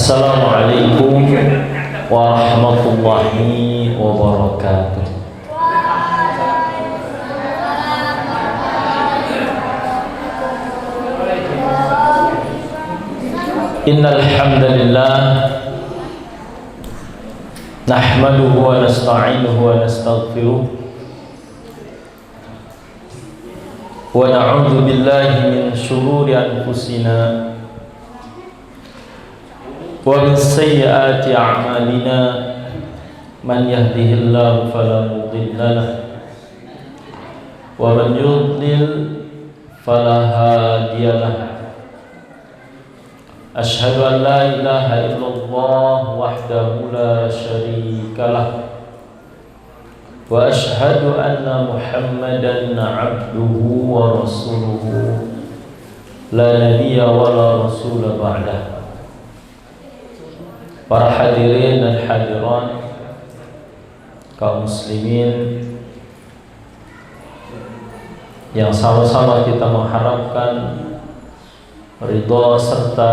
Assalamualaikum warahmatullahi wabarakatuh. Innal hamdalillah nahmaduhu wa nasta'inuhu wa nastaghfiruh wa na'udzu billahi min shururi anfusina wa min sayyiati a'malina man yahdihillahu fala mudilla lahu wa man yudlil fala hadiya lahu. Asyhadu an la ilaha illallah wahdahu la syarika lah wa asyhadu anna Muhammadan abduhu wa rasuluhu la nabiyya wa la rasula ba'dah. Para hadirin dan hadirat, kaum muslimin yang sama-sama kita mengharapkan ridha serta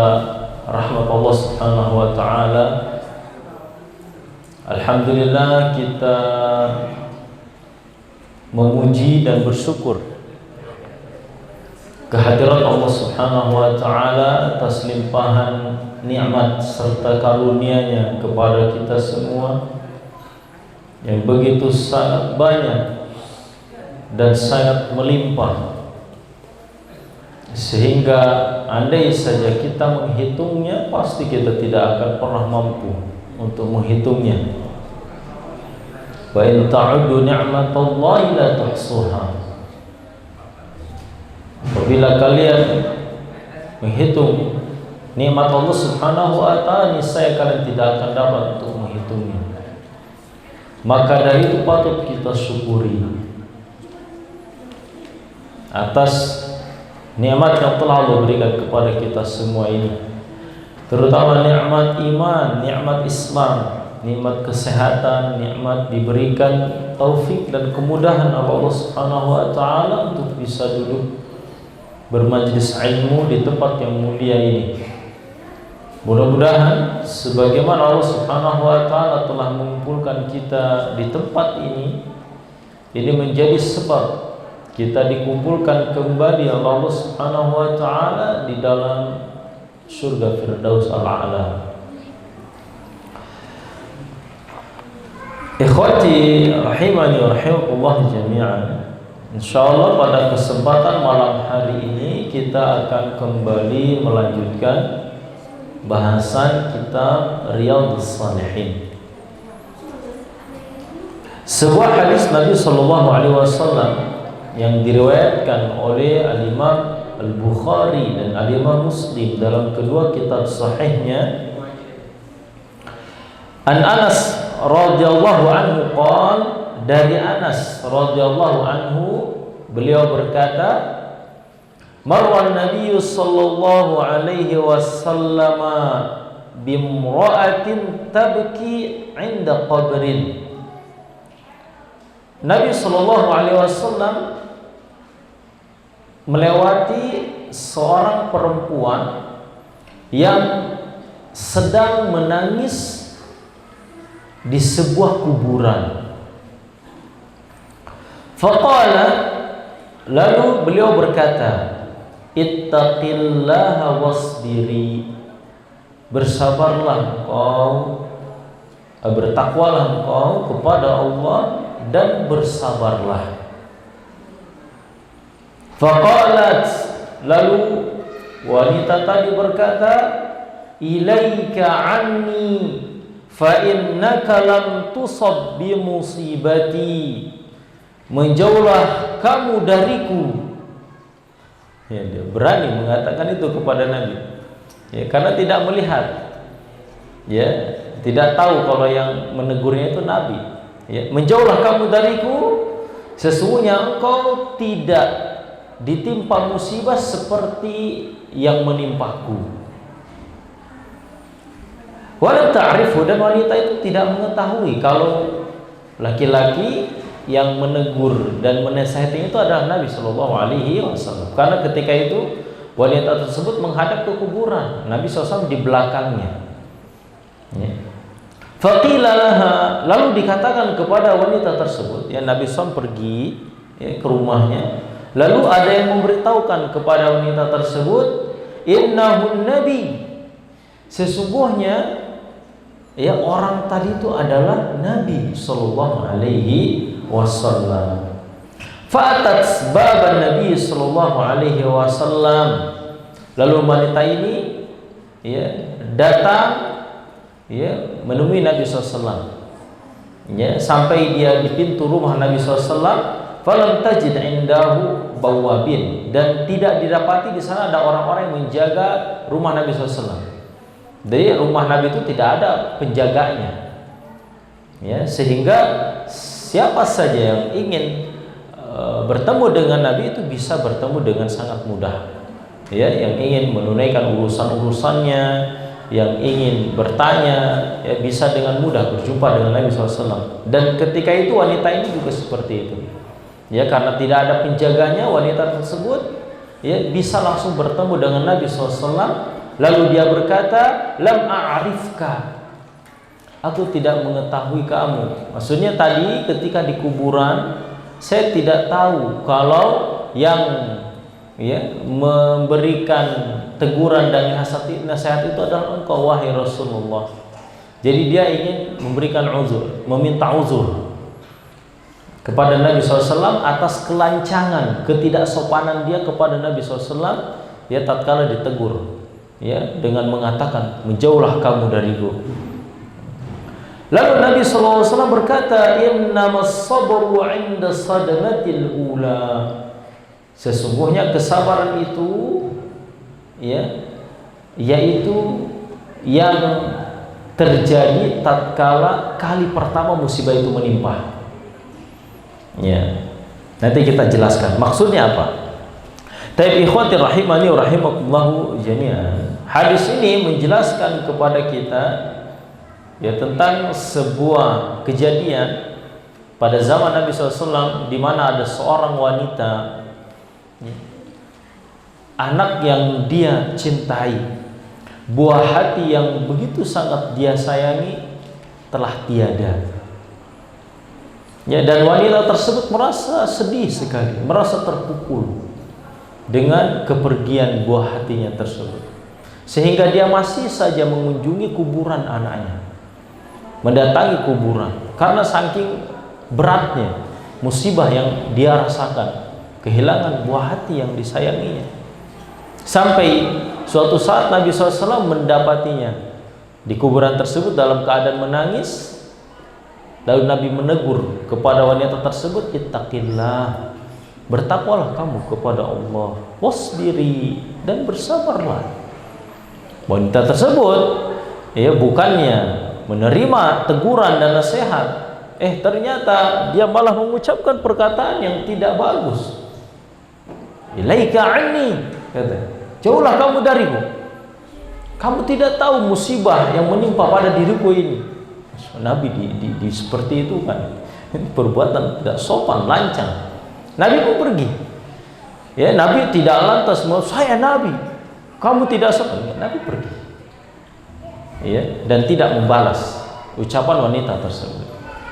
rahmat Allah Subhanahu wa taala. Alhamdulillah, kita memuji dan bersyukur kehadirat Allah Subhanahu wa taala atas limpahan nikmat serta karunia-Nya kepada kita semua yang begitu sangat banyak dan sangat melimpah, sehingga andai saja kita menghitungnya, pasti kita tidak akan pernah mampu untuk menghitungnya. Wa in ta'uddu ni'matallahi la tuhsuha. Apabila kalian menghitung nikmat Allah Subhanahu wa taala, niscaya kalian tidak akan dapat untuk menghitungnya. Maka dari itu patut kita syukuri atas nikmat yang telah Allah berikan kepada kita semua ini, terutama nikmat iman, nikmat Islam, nikmat kesehatan, nikmat diberikan taufik dan kemudahan Allah Subhanahu wa taala untuk bisa duduk bermajlis ilmu di tempat yang mulia ini. Mudah-mudahan sebagaimana Allah Subhanahu wa taala telah mengumpulkan kita di tempat ini menjadi sebab kita dikumpulkan kembali oleh Allah Subhanahu wa taala di dalam surga Firdaus al-A'la. Ikhwati rahimani wa rahimakumullah jami'an. Insyaallah pada kesempatan malam hari ini kita akan kembali melanjutkan bahasan kitab Riyadhus Shalihin. Sebuah hadis Nabi sallallahu alaihi wasallam yang diriwayatkan oleh Al-Imam Al-Bukhari dan Al-Imam Muslim dalam kedua kitab sahihnya. An Anas radhiyallahu anhu qala, dari Anas radhiyallahu anhu beliau berkata, marwan Nabi sallallahu alaihi wasallam bimra'atin tabki 'inda qabrin. Nabi sallallahu alaihi wasallam melewati seorang perempuan yang sedang menangis di sebuah kuburan. Faqala, lalu beliau berkata, ittaqillaha wasbiri, bersabarlah engkau, bertakwalah engkau kepada Allah dan bersabarlah. Faqalat, lalu wanita tadi berkata, ilaika anni fa innaka lam tusab bi musibati, menjauhlah kamu dariku. Ya, dia berani mengatakan itu kepada Nabi, ya, karena tidak melihat, ya, tidak tahu kalau yang menegurnya itu Nabi. Ya, menjauhlah kamu dariku, sesungguhnya engkau tidak ditimpa musibah seperti yang menimpaku. Walau ta'rifu, dan wanita itu tidak mengetahui kalau laki-laki yang menegur dan menasihati itu adalah Nabi Shallallahu Alaihi Wasallam. Karena ketika itu wanita tersebut menghadap ke kuburan, Nabi SAW di belakangnya. Ya. Faqila laha, lalu dikatakan kepada wanita tersebut, ya Nabi SAW pergi ya, ke rumahnya, lalu ada yang memberitahukan kepada wanita tersebut, innahun nabi, sesungguhnya ya orang tadi itu adalah Nabi sallallahu alaihi wasallam. Fa'atat baban Nabi sallallahu alaihi wasallam, lalu wanita ini ya datang ya menemui Nabi SAW ya, sampai dia di pintu rumah Nabi SAW. Falam tajid indahu bawabin, dan tidak didapati di sana ada orang-orang yang menjaga rumah Nabi SAW. Jadi rumah Nabi itu tidak ada penjaganya ya, sehingga siapa saja yang ingin bertemu dengan Nabi itu bisa bertemu dengan sangat mudah ya, yang ingin menunaikan urusan-urusannya, yang ingin bertanya ya, bisa dengan mudah berjumpa dengan Nabi SAW. Dan ketika itu wanita ini juga seperti itu ya, karena tidak ada penjaganya, wanita tersebut ya bisa langsung bertemu dengan Nabi SAW. Lalu dia berkata, lam a'rifka, aku tidak mengetahui kamu. Maksudnya tadi ketika di kuburan saya tidak tahu kalau yang ya memberikan teguran dan nasihat itu adalah engkau wahai Rasulullah. Jadi dia ingin memberikan uzur, meminta uzur kepada Nabi SAW atas kelancangan, ketidaksopanan dia kepada Nabi SAW ya tatkala ditegur ya dengan mengatakan, menjauhlah kamu dariku. Lalu Nabi SAW berkata, innamas sabru 'inda sadamatil ula, sesungguhnya kesabaran itu ya yaitu yang terjadi tatkala kali pertama musibah itu menimpa. Ya. Nanti kita jelaskan maksudnya apa. Taib ikhwati rahimani wa rahimakumullah jami'an. Hadis ini menjelaskan kepada kita ya tentang sebuah kejadian pada zaman Nabi SAW, di mana ada seorang wanita ya, anak yang dia cintai, buah hati yang begitu sangat dia sayangi telah tiada. Ya, dan wanita tersebut merasa sedih sekali, merasa terpukul dengan kepergian buah hatinya tersebut, sehingga dia masih saja mengunjungi kuburan anaknya, mendatangi kuburan, karena saking beratnya musibah yang dia rasakan, kehilangan buah hati yang disayanginya. Sampai suatu saat Nabi SAW mendapatinya di kuburan tersebut dalam keadaan menangis. Lalu Nabi menegur kepada wanita tersebut, ittaqillah, bertakwalah kamu kepada Allah, wasbiri, dan bersabarlah. Wanita tersebut ya bukannya menerima teguran dan nasihat, ternyata dia malah mengucapkan perkataan yang tidak bagus. Ilaika anni, kata, jauhlah kamu dariku, kamu tidak tahu musibah yang menimpa pada diriku ini. Nabi di seperti itu kan, perbuatan tidak sopan, lancang. Nabi pun pergi ya, Nabi tidak lantas mau saya Nabi, kamu tidak sopan. Nabi pergi ya, dan tidak membalas ucapan wanita tersebut,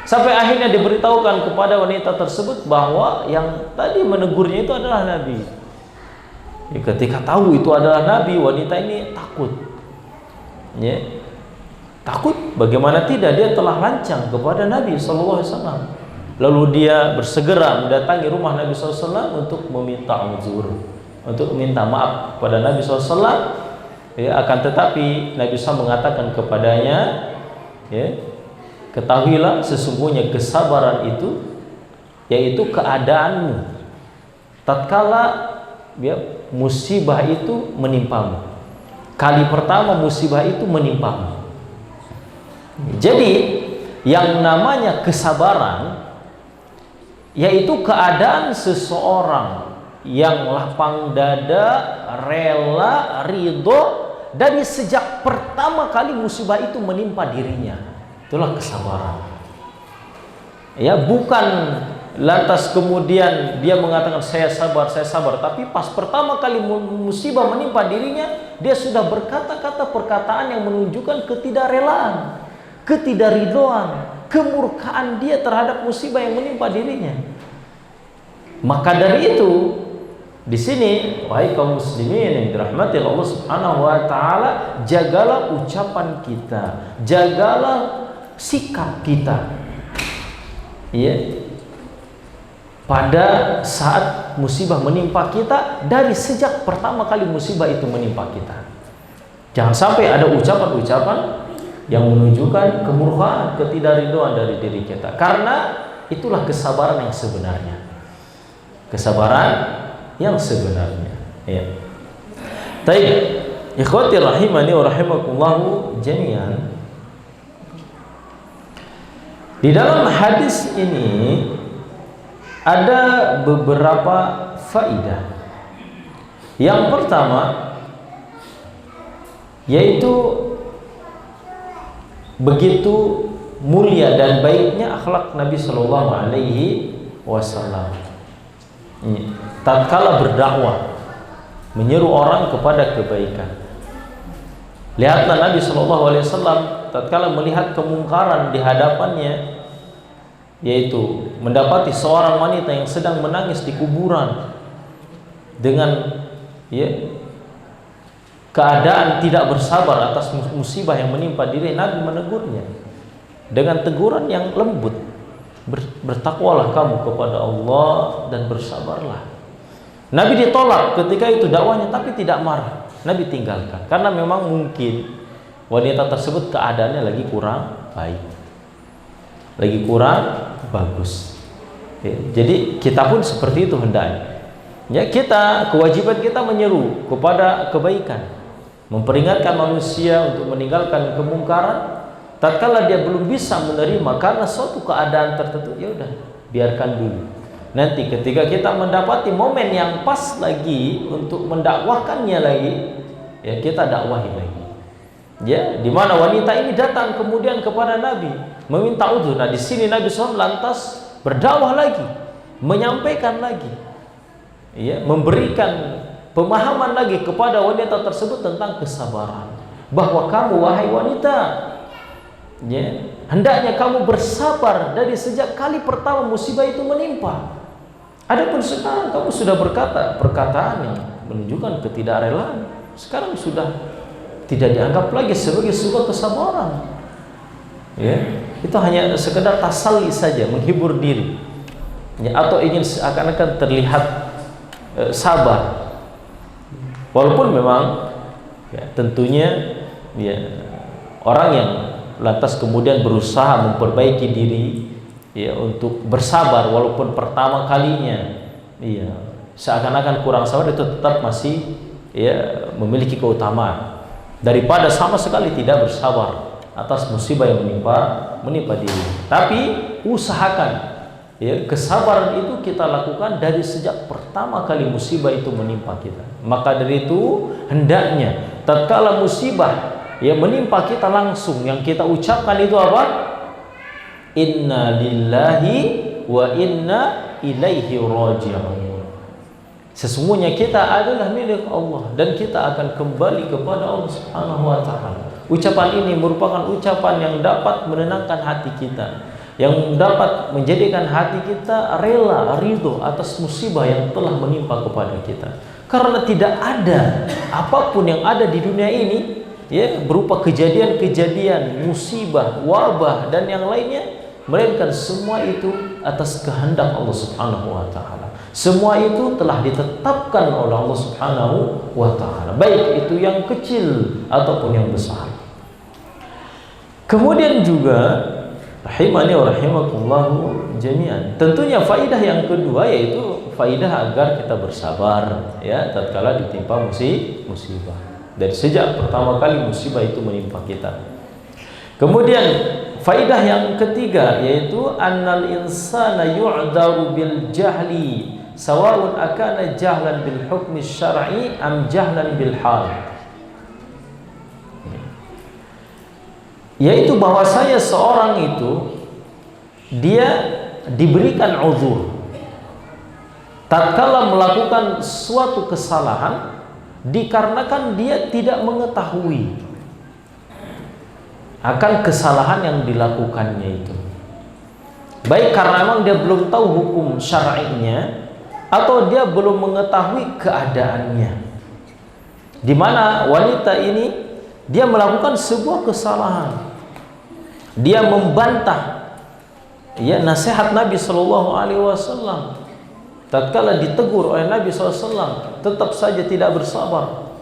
sampai akhirnya diberitahukan kepada wanita tersebut bahwa yang tadi menegurnya itu adalah Nabi ya. Ketika tahu itu adalah Nabi, wanita ini takut ya, takut bagaimana tidak, dia telah lancang kepada Nabi SAW. Lalu dia bersegera mendatangi rumah Nabi SAW untuk meminta uzur, untuk meminta maaf kepada Nabi SAW ya. Akan tetapi Nabi SAW mengatakan kepadanya ya, ketahuilah sesungguhnya kesabaran itu yaitu keadaanmu tatkala ya, musibah itu menimpamu. Kali pertama musibah itu menimpamu. Jadi yang namanya kesabaran yaitu keadaan seseorang yang lapang dada, rela, ridho dari sejak pertama kali musibah itu menimpa dirinya. Itulah kesabaran. Ya, bukan lantas kemudian dia mengatakan saya sabar, tapi pas pertama kali musibah menimpa dirinya, dia sudah berkata-kata perkataan yang menunjukkan ketidakrelaan. ketidakridhoan, kemurkaan dia terhadap musibah yang menimpa dirinya. Maka dari itu, di sini, wahai kaum muslimin yang dirahmati Allah Subhanahu wa taala, jagalah ucapan kita, jagalah sikap kita. Ya. Pada saat musibah menimpa kita, dari sejak pertama kali musibah itu menimpa kita. Jangan sampai ada ucapan-ucapan yang menunjukkan kemurkaan, ketidakridhoan dari diri kita. Karena itulah kesabaran yang sebenarnya. Kesabaran yang sebenarnya. Ya. Baik, ikhwati rahimani wa rahimakumullah jami'an. Di dalam hadis ini ada beberapa faidah. Yang pertama yaitu begitu mulia dan baiknya akhlak Nabi Shallallahu Alaihi Wasallam. Tatkala berdakwah, menyeru orang kepada kebaikan. Lihatlah Nabi Shallallahu Alaihi Wasallam tatkala melihat kemungkaran di hadapannya, yaitu mendapati seorang wanita yang sedang menangis di kuburan dengan keadaan tidak bersabar atas musibah yang menimpa diri. Nabi menegurnya dengan teguran yang lembut. Bertakwalah kamu kepada Allah dan bersabarlah. Nabi ditolak ketika itu dakwahnya, tapi tidak marah. Nabi tinggalkan karena memang mungkin wanita tersebut keadaannya lagi kurang baik, lagi kurang bagus. Jadi kita pun seperti itu hendaknya. Ya, kewajiban kita menyeru kepada kebaikan, memperingatkan manusia untuk meninggalkan kemungkaran. Tatkala dia belum bisa menerima karena suatu keadaan tertentu, ya udah, biarkan dulu. Nanti ketika kita mendapati momen yang pas lagi untuk mendakwahkannya lagi, ya kita dakwahi lagi. Ya, di mana wanita ini datang kemudian kepada Nabi meminta udzur. Nah, di sini Nabi SAW lantas berdakwah lagi, menyampaikan lagi, ya, memberikan pemahaman lagi kepada wanita tersebut tentang kesabaran. Bahwa kamu, wahai wanita, ya, hendaknya kamu bersabar dari sejak kali pertama musibah itu menimpa. Adapun sekarang kamu sudah berkata perkataan yang menunjukkan ketidakrelaan, sekarang sudah tidak dianggap lagi sebagai sebuah kesabaran. Ya, itu hanya sekedar tasalli saja, menghibur diri, ya, atau ingin seakan-akan terlihat sabar. Walaupun memang, ya, tentunya, ya, orang yang lantas kemudian berusaha memperbaiki diri, ya, untuk bersabar walaupun pertama kalinya, ya, seakan-akan kurang sabar, itu tetap masih, ya, memiliki keutamaan daripada sama sekali tidak bersabar atas musibah yang menimpa diri. Tapi usahakan, ya, kesabaran itu kita lakukan dari sejak pertama kali musibah itu menimpa kita. Maka dari itu hendaknya tatkala musibah yang menimpa kita langsung yang kita ucapkan itu apa? Inna lillahi wa inna ilaihi raji'un. Sesungguhnya kita adalah milik Allah dan kita akan kembali kepada Allah Subhanahu wa taala. Ucapan ini merupakan ucapan yang dapat menenangkan hati kita, yang dapat menjadikan hati kita rela, ridho atas musibah yang telah menimpa kepada kita. Karena tidak ada apapun yang ada di dunia ini, ya, berupa kejadian-kejadian, musibah, wabah dan yang lainnya, melainkan semua itu atas kehendak Allah Subhanahu wa taala. Semua itu telah ditetapkan oleh Allah Subhanahu wa taala, baik itu yang kecil ataupun yang besar. Kemudian juga rahimani wa rahimakumullah jami'an, tentunya faidah yang kedua yaitu faidah agar kita bersabar, ya, tatkala ditimpa musibah. Dari sejak pertama kali musibah itu menimpa kita. Kemudian faidah yang ketiga yaitu annal insana yu'daru bil jahli sawa'un akana jahlan bil hukmi syar'i am jahlan bil hal. Yaitu bahwasanya seorang itu dia diberikan uzur tatkala melakukan suatu kesalahan dikarenakan dia tidak mengetahui akan kesalahan yang dilakukannya itu. Baik karena memang dia belum tahu hukum syar'inya atau dia belum mengetahui keadaannya. Di mana wanita ini dia melakukan sebuah kesalahan. Dia membantah nasihat Nabi Shallallahu Alaihi Wasallam. Tatkala ditegur oleh Nabi SAW, tetap saja tidak bersabar,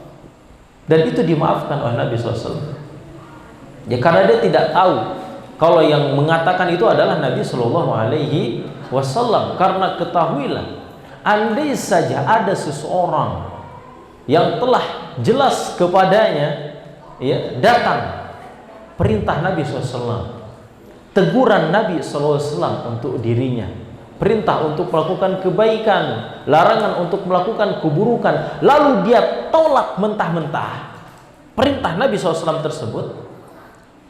dan itu dimaafkan oleh Nabi SAW. Ya karena dia tidak tahu kalau yang mengatakan itu adalah Nabi Shallallahu Alaihi Wasallam. Karena ketahuilah, andai saja ada seseorang yang telah jelas kepadanya datang perintah Nabi SAW, teguran Nabi SAW untuk dirinya, perintah untuk melakukan kebaikan, larangan untuk melakukan keburukan, lalu dia tolak mentah-mentah perintah Nabi SAW tersebut.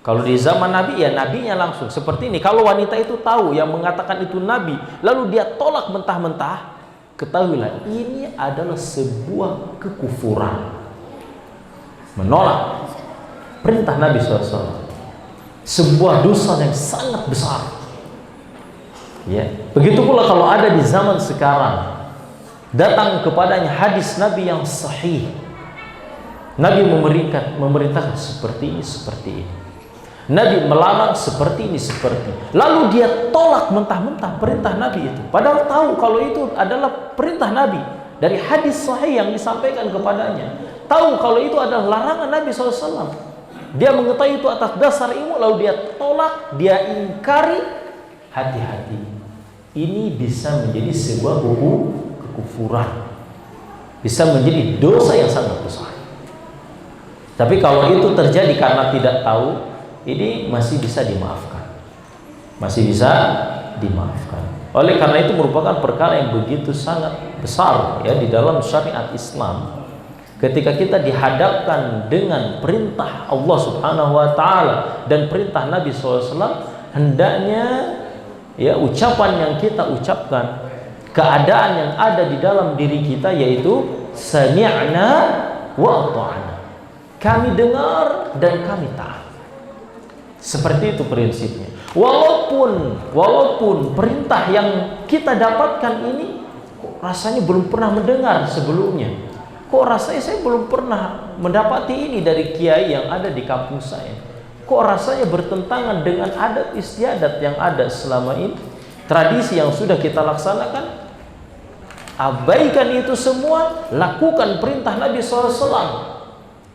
Kalau di zaman Nabi, ya nabinya langsung seperti ini. Kalau wanita itu tahu yang mengatakan itu Nabi, lalu dia tolak mentah-mentah, ketahuilah ini adalah sebuah kekufuran, menolak perintah Nabi SAW, sebuah dosa yang sangat besar. Ya, begitu pula kalau ada di zaman sekarang datang kepadanya hadis Nabi yang sahih, Nabi memerintahkan seperti ini, seperti ini, Nabi melarang seperti ini, seperti, lalu dia tolak mentah-mentah perintah Nabi itu, padahal tahu kalau itu adalah perintah Nabi dari hadis sahih yang disampaikan kepadanya, tahu kalau itu adalah larangan Nabi SAW, dia mengetahui itu atas dasar ilmu, lalu dia tolak, dia ingkari. Hati-hati, ini bisa menjadi sebuah kekufuran, bisa menjadi dosa yang sangat besar. Tapi kalau itu terjadi karena tidak tahu, ini masih bisa dimaafkan, masih bisa dimaafkan. Oleh karena itu merupakan perkara yang begitu sangat besar di dalam syariat Islam. Ketika kita dihadapkan dengan perintah Allah Subhanahu wa Ta'ala dan perintah Nabi SAW, hendaknya ucapan yang kita ucapkan, keadaan yang ada di dalam diri kita, yaitu sami'na wa ata'na, kami dengar dan kami taat. Seperti itu prinsipnya. Walaupun perintah yang kita dapatkan ini rasanya belum pernah mendengar sebelumnya. Kok rasanya saya belum pernah mendapati ini dari kiai yang ada di kampung saya. Kok rasanya bertentangan dengan adat istiadat yang ada selama ini, tradisi yang sudah kita laksanakan. Abaikan itu semua, lakukan perintah Nabi SAW,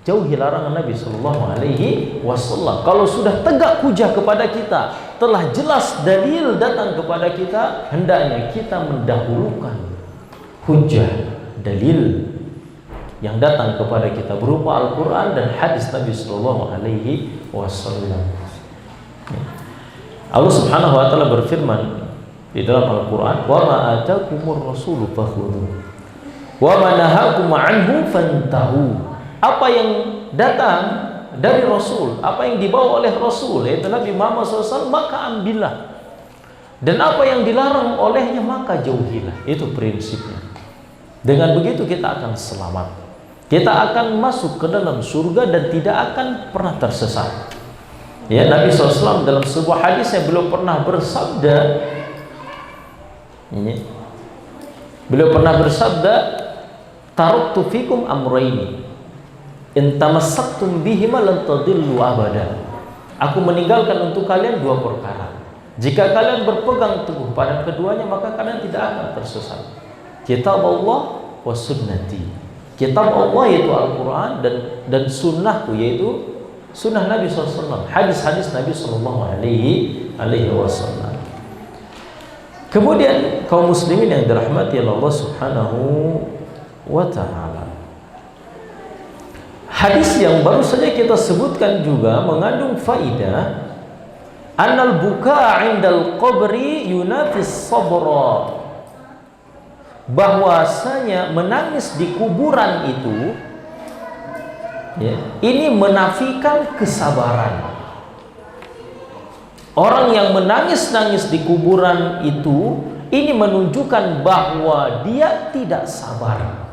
jauhi larangan Nabi SAW. Kalau sudah tegak hujah kepada kita, telah jelas dalil datang kepada kita, hendaknya kita mendahulukan hujah, dalil yang datang kepada kita berupa Al-Quran dan hadis Nabi SAW. Allah Subhanahu wa Ta'ala berfirman di dalam Al-Quran, "Wa ma atakumur rasulu fakhudhuhu wa ma nahakum anhu fantahu." Apa yang datang dari Rasul, apa yang dibawa oleh Rasul, yaitu Nabi Muhammad SAW, maka ambillah, dan apa yang dilarang olehnya maka jauhilah. Itu prinsipnya. Dengan begitu kita akan selamat, kita akan masuk ke dalam surga dan tidak akan pernah tersesat. Nabi SAW dalam sebuah hadis yang beliau pernah bersabda, taraktu fikum amrayni in tamassaktum bihima lan tadillu abada. Aku meninggalkan untuk kalian dua perkara, jika kalian berpegang teguh pada keduanya maka kalian tidak akan tersesat. Kitab Allah wa sunnati. Kitab Allah yaitu Al-Quran dan sunnahku yaitu sunnah Nabi SAW, hadis-hadis Nabi SAW. Kemudian kaum muslimin yang dirahmati Allah Subhanahu wa Ta'ala, hadis yang baru saja kita sebutkan juga mengandung faidah annal buka 'indal qabri yunafis sabra, bahwasanya menangis di kuburan itu ini menafikan kesabaran. Orang yang menangis-nangis di kuburan itu ini menunjukkan bahwa dia tidak sabar,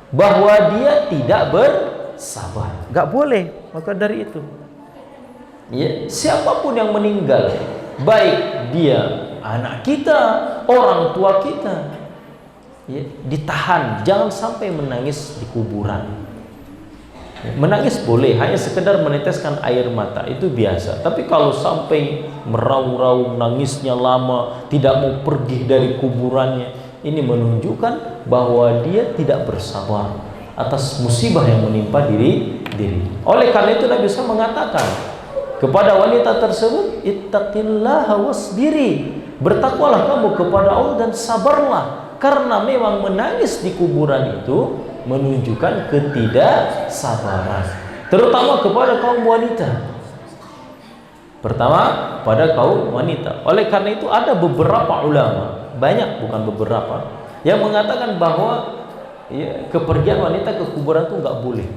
bahwa dia tidak bersabar. Gak boleh. Maka dari itu Ya, siapapun yang meninggal, baik dia anak kita, orang tua kita, ya, ditahan, jangan sampai menangis di kuburan. Menangis boleh, hanya sekedar meneteskan air mata, itu biasa. Tapi kalau sampai meraung-raung, nangisnya lama, tidak mau pergi dari kuburannya, ini menunjukkan bahwa dia tidak bersabar atas musibah yang menimpa diri. Oleh karena itu Nabi SAW mengatakan kepada wanita tersebut, ittaqillaha wasbiri, bertakwalah kamu kepada Allah dan sabarlah, karena memang menangis di kuburan itu menunjukkan ketidaksabaran, terutama kepada kaum wanita. Pertama, pada kaum wanita. Oleh karena itu ada beberapa ulama, banyak bukan beberapa, yang mengatakan bahwa ya, kepergian wanita ke kuburan itu nggak boleh.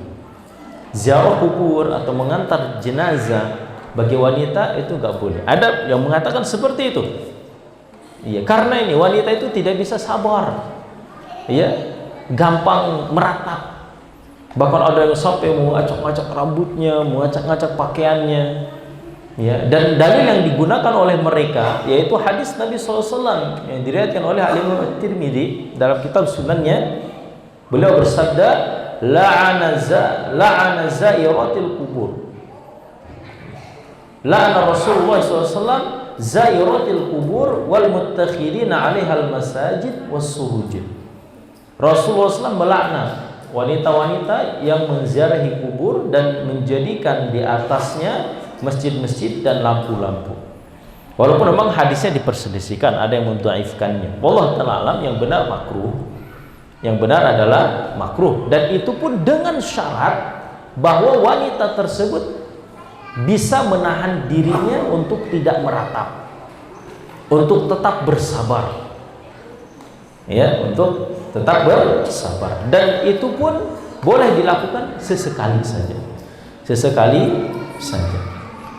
Ziarah kubur atau mengantar jenazah bagi wanita itu nggak boleh. Ada yang mengatakan seperti itu. Iya, karena ini wanita itu tidak bisa sabar. Ya, gampang meratap, bahkan ada yang sampai mengacak-acak rambutnya, mengacak-acak pakaiannya, ya. Dan dalil yang digunakan oleh mereka yaitu hadis Nabi SAW yang diriwayatkan oleh Imam At-Tirmidzi dalam kitab Sunannya. Beliau bersabda, la'ana zairatil kubur, la'ana Rasulullah SAW zairatil kubur wal muttakhidina 'alaiha al masajid was suhujud. Rasulullah SAW melaknat wanita-wanita yang menziarahi kubur dan menjadikan di atasnya masjid-masjid dan lampu-lampu. Walaupun memang hadisnya diperselisihkan, ada yang mendhaifkannya. Wallahu ta'ala alam, yang benar makruh. Yang benar adalah makruh, dan itu pun dengan syarat bahwa wanita tersebut bisa menahan dirinya untuk tidak meratap, untuk tetap bersabar. Ya, untuk tetap bersabar, dan itu pun boleh dilakukan sesekali saja.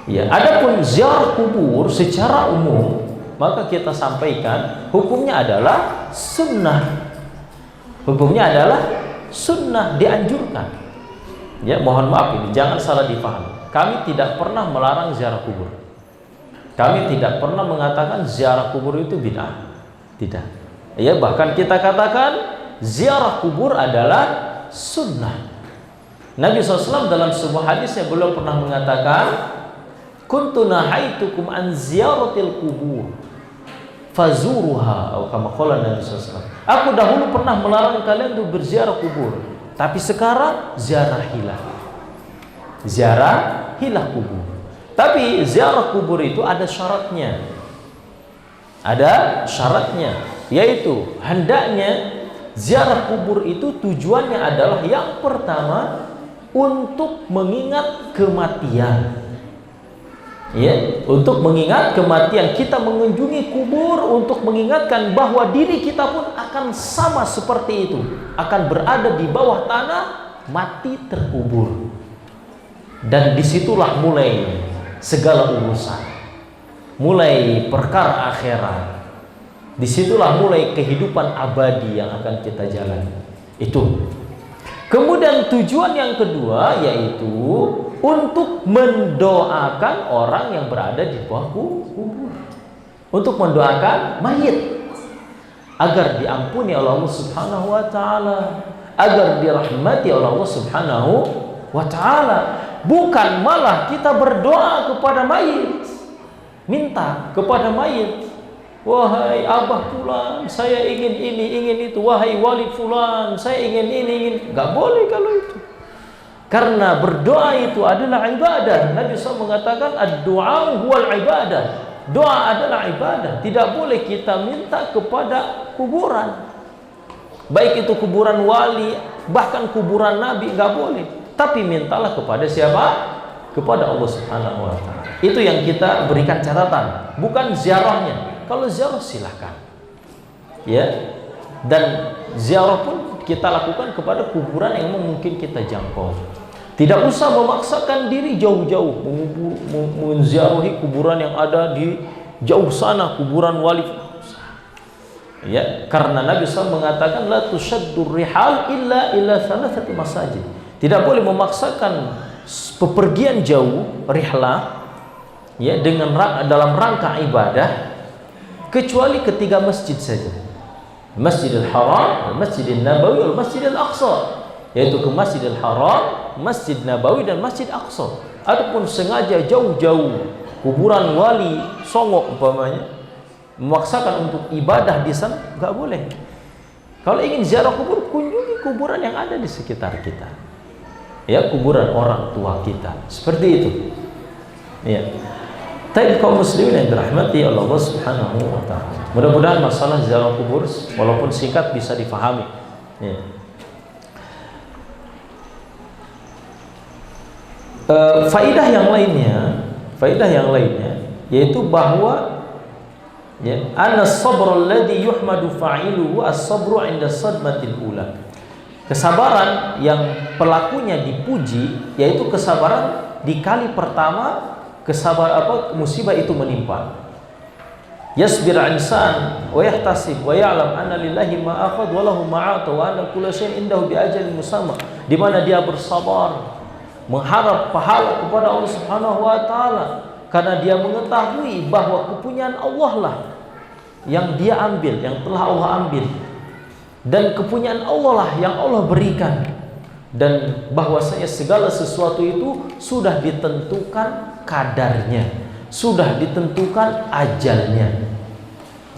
Ya, adapun ziarah kubur secara umum, maka kita sampaikan hukumnya adalah sunnah. Hukumnya adalah sunnah, dianjurkan. Ya, mohon maaf ini jangan salah dipahami. Kami tidak pernah melarang ziarah kubur. Kami tidak pernah mengatakan ziarah kubur itu bid'ah. Tidak. Ya, bahkan kita katakan ziarah kubur adalah sunnah. Nabi SAW dalam sebuah hadisnya beliau pernah mengatakan, kuntu nahaitukum an ziyaratil kubur fazuruha, atau kama qala Nabi SAW. Aku dahulu pernah melarang kalian untuk berziarah kubur, tapi sekarang ziarah kubur. Tapi ziarah kubur itu ada syaratnya. Yaitu hendaknya ziarah kubur itu tujuannya adalah yang pertama untuk mengingat kematian. Ya, untuk mengingat kematian, kita mengunjungi kubur untuk mengingatkan bahwa diri kita pun akan sama seperti itu, akan berada di bawah tanah, mati terkubur. Dan disitulah mulai segala urusan, mulai perkara akhirat. Disitulah mulai kehidupan abadi yang akan kita jalani. Itu. Kemudian tujuan yang kedua yaitu untuk mendoakan orang yang berada di bawah kubur. Untuk mendoakan mayit agar diampuni oleh Allah Subhanahu wa taala, agar dirahmati oleh Allah Subhanahu wa taala. Bukan malah kita berdoa kepada mayit, minta kepada mayit, wahai abah fulan, saya ingin ini, ingin itu. Wahai wali fulan, saya ingin ini, ingin. Gak boleh kalau itu. Karena berdoa itu adalah ibadah. Nabi SAW mengatakan ad-du'a huwal ibadah. Doa adalah ibadah. Tidak boleh kita minta kepada kuburan. Baik itu kuburan wali, bahkan kuburan Nabi, gak boleh. Tapi mintalah kepada siapa? Kepada Allah Subhanahu wa ta'ala. Itu yang kita berikan catatan, bukan ziarahnya. Kalau ziarah silahkan, ya. Dan ziarah pun kita lakukan kepada kuburan yang mungkin kita jangkau. Tidak usah memaksakan diri jauh-jauh menziarahi kuburan yang ada di jauh sana, kuburan wali. Ya, karena Nabi SAW mengatakan la tushaddur rihal illa thalathati masajid. Tidak boleh memaksakan pepergian jauh, rihlah, ya dalam rangka ibadah kecuali ketiga masjid saja. Masjidil Haram, Masjidil Nabawi, dan Masjidil Aqsa, yaitu ke Masjidil Haram, Masjid Nabawi, dan Masjid Aqsa. Adapun sengaja jauh-jauh kuburan wali Songo umpamanya, memaksakan untuk ibadah di sana, nggak boleh. Kalau ingin ziarah kubur, kunjungi kuburan yang ada di sekitar kita, ya, kuburan orang tua kita, seperti itu, ya. Tapi kaum muslimin yang dirahmati Allah Subhanahu wa ta'ala, mudah-mudahan masalah ziarah kubur walaupun singkat bisa difahami, ya. Faidah yang lainnya yaitu bahwa, ya, anna sabra alladhi yuhmadu fa'iluhu as-sabru 'inda sadmatil ula. Kesabaran yang pelakunya dipuji yaitu kesabaran di kali pertama musibah itu menimpa. Yasbir insan wa yahtasib wa ya'lam anna lillahi ma akhadha wa lahu ma 'ata wa anna kulla shay'in indahu bi ajalin musamma, di mana dia bersabar mengharap pahala kepada Allah Subhanahu wa taala karena dia mengetahui bahwa kepunyaan Allah lah yang dia ambil, yang telah Allah ambil, dan kepunyaan Allah lah yang Allah berikan, dan bahwasanya segala sesuatu itu sudah ditentukan kadarnya, sudah ditentukan ajalnya.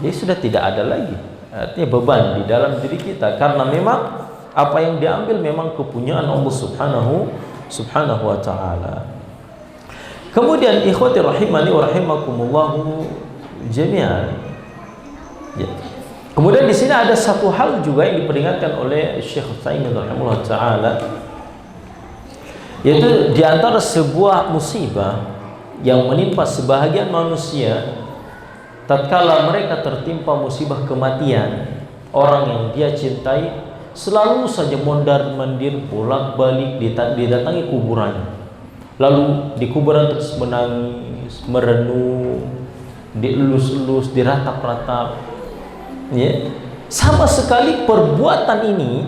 Jadi sudah tidak ada lagi artinya beban di dalam diri kita, karena memang apa yang diambil memang kepunyaan Allah Subhanahu wa ta'ala. Kemudian ikhwati rahimani wa rahimakumullahu jami'an, ya. Kemudian di sini ada satu hal juga yang diperingatkan oleh Syekh Utsaimin rahimahullah taala, yaitu di antara sebuah musibah yang menimpa sebahagian manusia tatkala mereka tertimpa musibah kematian, orang yang dia cintai selalu saja mondar-mandir bolak-balik didatangi kuburannya, lalu di kuburan terus menangis, merenung, dielus-elus, diratap-ratap, ya. Sama sekali perbuatan ini,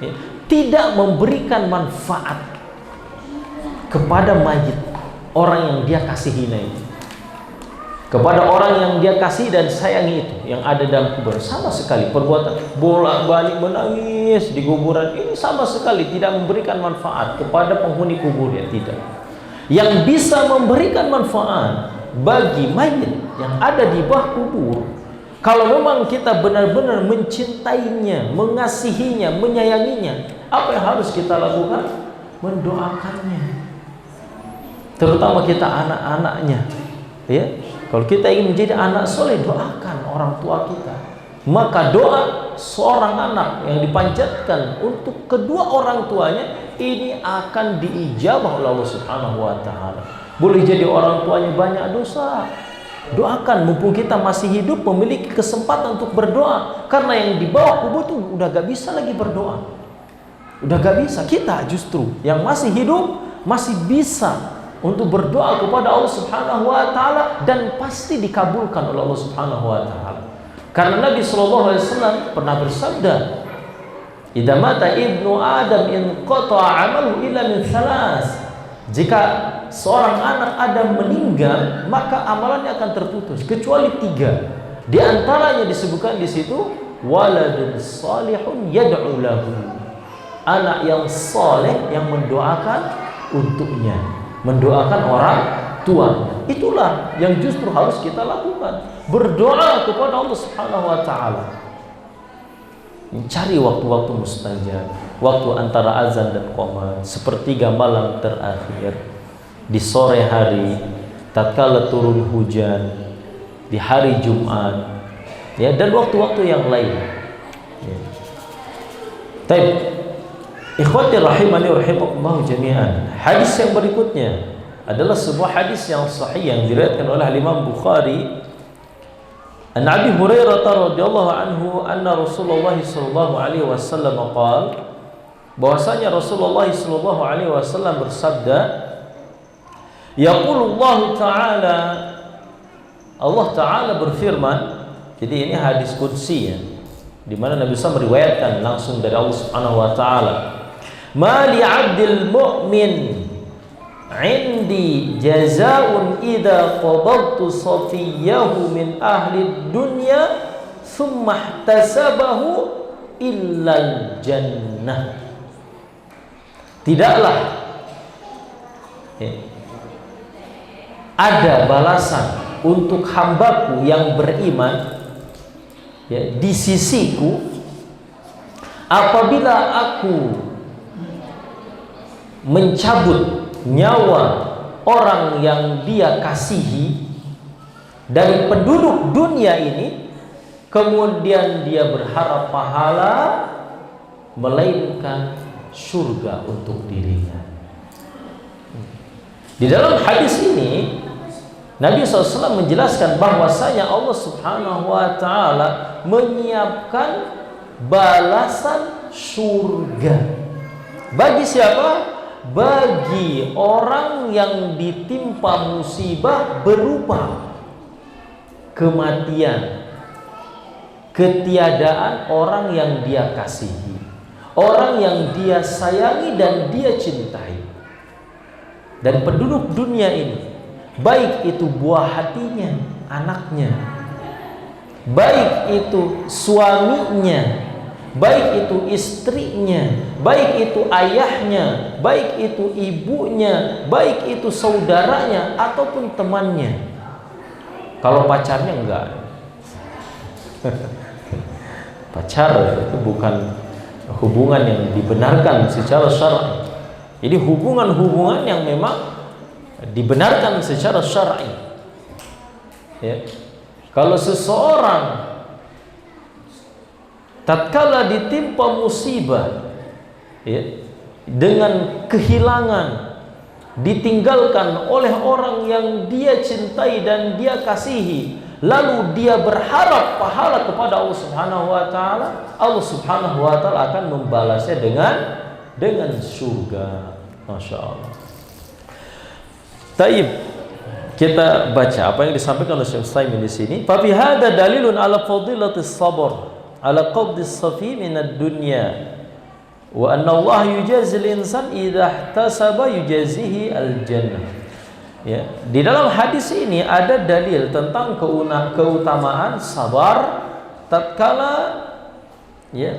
ya, tidak memberikan manfaat kepada mayit, orang yang dia kasihi ini, kepada orang yang dia kasih dan sayangi itu yang ada dalam kuburan. Sama sekali perbuatan bolak-balik menangis di kuburan ini sama sekali tidak memberikan manfaat kepada penghuni kubur, ya, tidak. Yang bisa memberikan manfaat bagi mayit yang ada di bawah kubur, kalau memang kita benar-benar mencintainya, mengasihinya, menyayanginya, apa yang harus kita lakukan? Mendoakannya, terutama kita anak-anaknya, ya. Kalau kita ingin menjadi anak soleh, doakan orang tua kita. Maka doa seorang anak yang dipanjatkan untuk kedua orang tuanya ini akan diijabah oleh Allah Subhanahu wa ta'ala. Boleh jadi orang tuanya banyak dosa, doakan mumpung kita masih hidup, memiliki kesempatan untuk berdoa. Karena yang di bawah kubur itu udah gak bisa lagi berdoa, udah gak bisa. Kita justru yang masih hidup masih bisa untuk berdoa kepada Allah Subhanahu wa ta'ala, dan pasti dikabulkan oleh Allah Subhanahu wa ta'ala. Karena Nabi SAW pernah bersabda, "Idza mata ibnu Adam inqata'a 'amaluhu illa min thalas." Jika seorang anak Adam meninggal, maka amalannya akan terputus kecuali 3. Di antaranya disebutkan di situ waladun salihun yad'u lahu. Anak yang saleh yang mendoakan untuknya, mendoakan orang tua. Itulah yang justru harus kita lakukan, berdoa kepada Allah Subhanahu wa ta'ala. Cari waktu-waktu mustajab, waktu antara azan dan qomat, sepertiga malam terakhir, di sore hari, tatkala turun hujan, di hari Jumat, ya, dan waktu-waktu yang lain, ya. Baik, ikhwati rahimani wa rahimakumullah jami'an. Hadis yang berikutnya adalah sebuah hadis yang sahih yang diriwayatkan oleh Imam Bukhari. An Abi Hurairah radhiyallahu anhu anna Rasulullah sallallahu alaihi wasallam qala, bahwasanya Rasulullah sallallahu alaihi wasallam bersabda, yaqulullahu ta'ala, Allah Ta'ala berfirman. Jadi ini hadis qudsi, ya, di mana Nabi SAW meriwayatkan langsung dari Allah Subhanahu wa ta'ala, ma li 'abdil mu'min indi jazaa'un idza qabadtu safiyahu min ahli dunya thumma ihtasabahu illal jannah. Tidaklah ada balasan untuk hambaku yang beriman di sisiku apabila aku mencabut nyawa orang yang dia kasihi dari penduduk dunia ini, kemudian dia berharap pahala melainkan surga untuk dirinya. Di dalam hadis ini Nabi SAW menjelaskan bahwasanya Allah Subhanahu wa Ta'ala menyiapkan balasan surga bagi siapa? Bagi orang yang ditimpa musibah berupa kematian, ketiadaan orang yang dia kasihi, orang yang dia sayangi dan dia cintai. Dan penduduk dunia ini, baik itu buah hatinya, anaknya, baik itu suaminya, baik itu istrinya, baik itu ayahnya, baik itu ibunya, baik itu saudaranya ataupun temannya. Kalau pacarnya enggak. Pacar itu bukan hubungan yang dibenarkan secara syar'i. Jadi hubungan-hubungan yang memang dibenarkan secara syar'i. Ya. Kalau seseorang tatkala ditimpa musibah dengan kehilangan, ditinggalkan oleh orang yang dia cintai dan dia kasihi, lalu dia berharap pahala kepada Allah Subhanahu wa Ta'ala, Allah Subhanahu wa Ta'ala akan membalasnya dengan surga. Masya Allah. Taib, kita baca apa yang disampaikan oleh Syekh Utsaimin di sini. Fa fi hadza dalilun ala fadilatis sabr ala qabdis safi minad dunya wa anna Allah yujazil insan idza ihtasaba yujazihi al jannah. Ya, di dalam hadis ini ada dalil tentang keutamaan sabar tatkala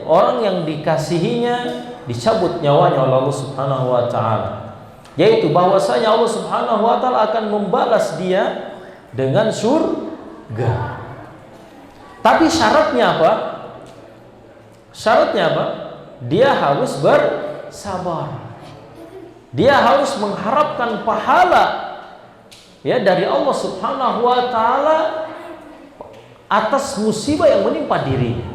orang yang dikasihinya dicabut nyawanya oleh Allah Subhanahu wa Ta'ala, yaitu bahwasanya Allah Subhanahu wa Ta'ala akan membalas dia dengan surga. Tapi syaratnya apa? Syaratnya apa? Dia harus bersabar. Dia harus mengharapkan pahala dari Allah Subhanahu wa Ta'ala atas musibah yang menimpa dirinya.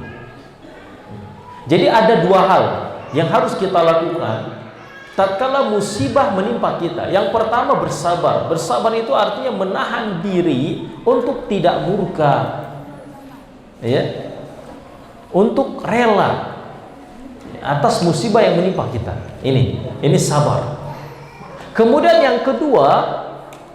Jadi ada dua hal yang harus kita lakukan tatkala musibah menimpa kita. Yang pertama bersabar. Bersabar itu artinya menahan diri untuk tidak murka, untuk rela atas musibah yang menimpa kita. Ini sabar. Kemudian yang kedua,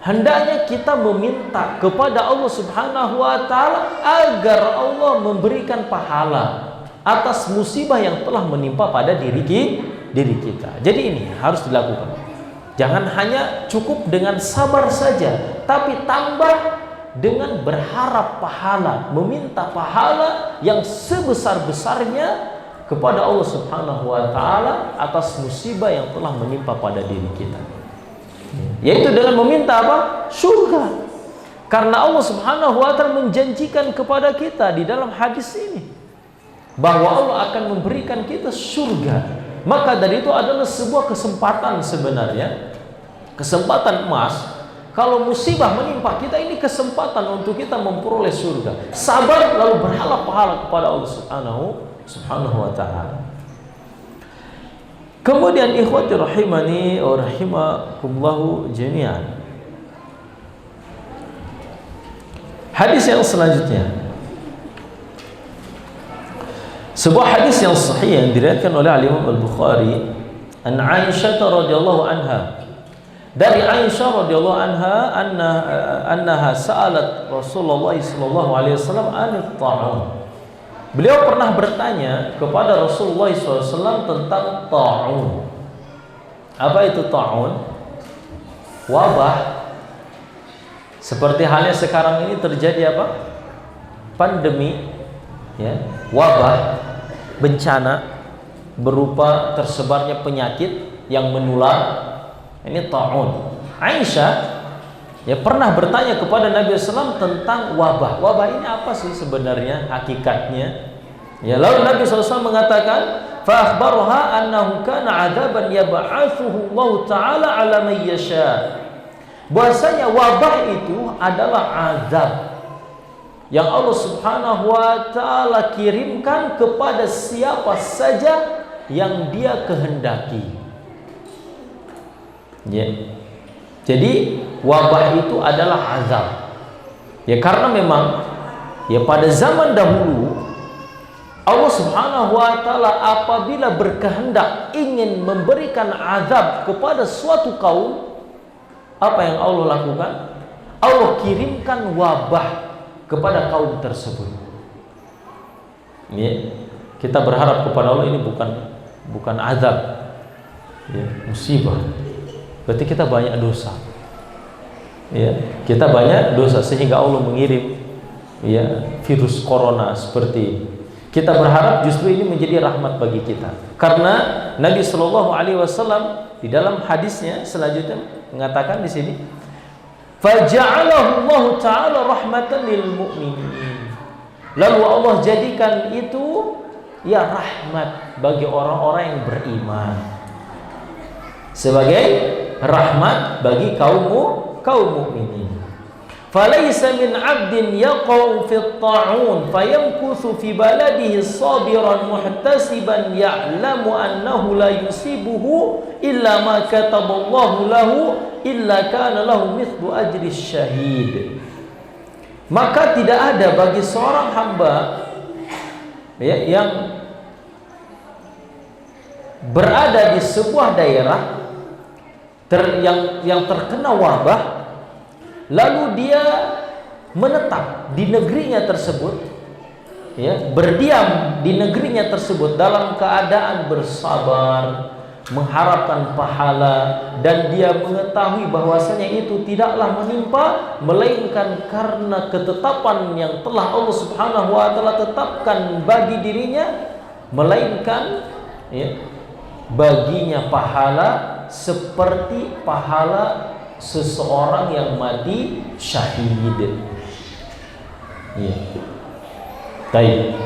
hendaknya kita meminta kepada Allah Subhanahu wa Ta'ala agar Allah memberikan pahala atas musibah yang telah menimpa pada diri kita. Jadi ini harus dilakukan. Jangan hanya cukup dengan sabar saja, tapi tambah dengan berharap pahala, meminta pahala yang sebesar-besarnya kepada Allah Subhanahu wa Ta'ala atas musibah yang telah menimpa pada diri kita. Yaitu dengan meminta apa? Surga. Karena Allah Subhanahu wa Ta'ala menjanjikan kepada kita di dalam hadis ini bahwa Allah akan memberikan kita surga. Maka dari itu adalah sebuah kesempatan sebenarnya, kesempatan emas. Kalau musibah menimpa kita, ini kesempatan untuk kita memperoleh surga. Sabar lalu berharap pahala kepada Allah Subhanahu wa Ta'ala. Kemudian ikhwati rahimani wa rahimakumullahu jami'an, hadis yang selanjutnya, sebuah hadis yang sahih yang diriwayatkan oleh Imam Al-Bukhari an Aisyah radhiyallahu anha, dari Aisyah radhiyallahu anha annaha sa'alat Rasulullah sallallahu alaihi wasallam anil ta'un. Beliau pernah bertanya kepada Rasulullah SAW tentang ta'un. Apa itu ta'un? wabah. Seperti halnya sekarang ini terjadi apa? Pandemi, ya, wabah, bencana berupa tersebarnya penyakit yang menular. Ini ta'un. Aisyah ya pernah bertanya kepada Nabi SAW tentang wabah. Wabah ini apa sih sebenarnya hakikatnya? Ya, lalu Nabi SAW mengatakan, fa akhbarha annahu kana 'adzaban yab'atsuhu Allah Ta'ala 'ala man yasha. Bahwasanya wabah itu adalah azab yang Allah Subhanahu wa Ta'ala kirimkan kepada siapa saja yang Dia kehendaki. Ya. Jadi wabah itu adalah azab. Ya, karena memang ya pada zaman dahulu Allah Subhanahu wa Ta'ala apabila berkehendak ingin memberikan azab kepada suatu kaum, apa yang Allah lakukan? Allah kirimkan wabah kepada kaum tersebut. Ya, kita berharap kepada Allah ini bukan azab, ya, musibah. Berarti kita banyak dosa. Ya, kita banyak dosa sehingga Allah mengirim ya virus corona seperti ini. Kita berharap justru ini menjadi rahmat bagi kita. Karena Nabi Shallallahu Alaihi Wasallam di dalam hadisnya selanjutnya mengatakan di sini, faja'alahu Allah Ta'ala rahmatan lil mu'minin. Lalu Allah jadikan itu ya rahmat bagi orang-orang yang beriman, sebagai rahmat bagi kaum mukminin. Falaysa min 'abdin yaqa'u fi at-ta'un fayamkuthu fi baladihi sabiran muhtasiban ya'lamu annahu la yusibuhu illa ma kataballahu lahu illa kana lahu mithlu ajri syahid. Maka tidak ada bagi seorang hamba ya, yang berada di sebuah daerah yang terkena wabah, lalu dia menetap di negerinya tersebut, ya, berdiam di negerinya tersebut dalam keadaan bersabar, mengharapkan pahala, dan dia mengetahui bahwasanya itu tidaklah menimpa melainkan karena ketetapan yang telah Allah Subhanahu wa Ta'ala tetapkan bagi dirinya, melainkan ya, baginya pahala seperti pahala seseorang yang mati syahid. Ya. Baik.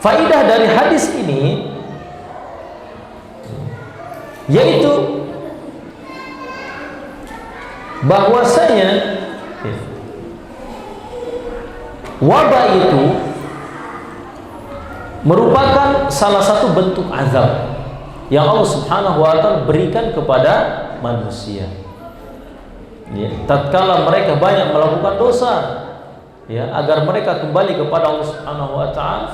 Faidah dari hadis ini yaitu bahwasanya wabah itu merupakan salah satu bentuk azab yang Allah Subhanahu wa Ta'ala berikan kepada manusia. Ya, tatkala mereka banyak melakukan dosa, ya, agar mereka kembali kepada Allah Subhanahu wa Ta'ala,